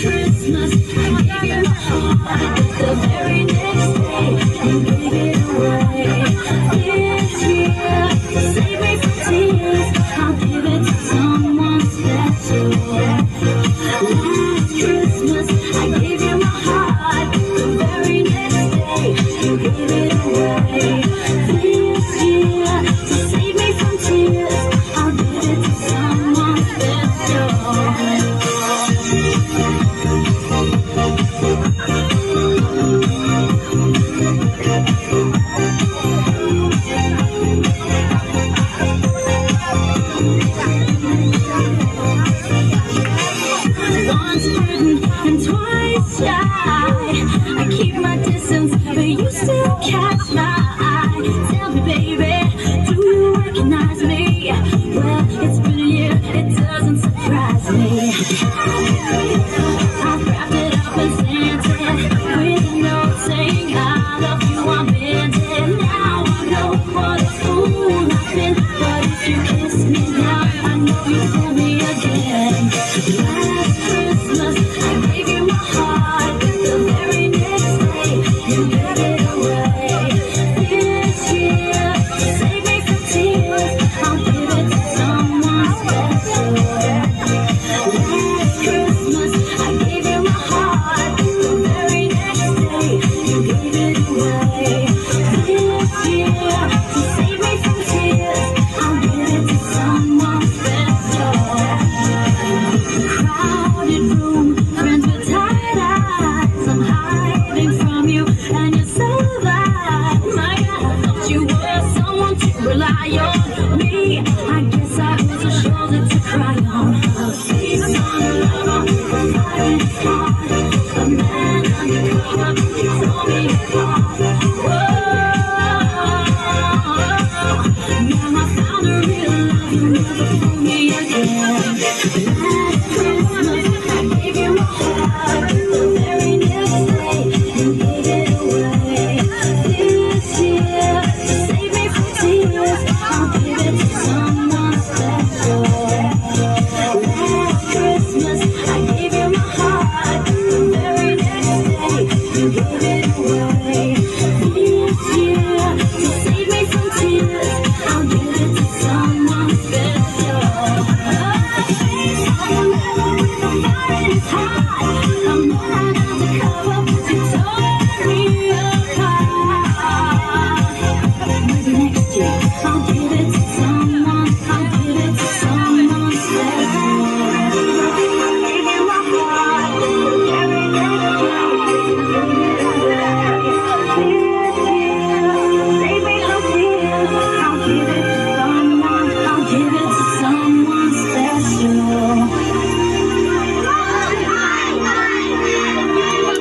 Christmas, I gave you my heart. The very next day, you gave it away. This year, to save me from tears, I'll give it to someone special. Last Christmas, I gave you my heart. The very next day, you gave it away. This year, to save me from tears, I'll give it to someone special. Once bitten and twice shy, I keep my distance, but you still catch my eye. Tell me, baby, do you recognize me? Well, it's been a year, it doesn't surprise me. I've wrapped it up and sent it with a note saying I love you, I'm bending. Now I know what a fool I've been, but if you kiss me now, I know you fool me again. Last Christmas, I gave you my heart. The very next day, you gave it away. This year, to save me from tears, I'll give it to someone special. Last Christmas, I gave you my heart. The very next day, you gave it away. This year,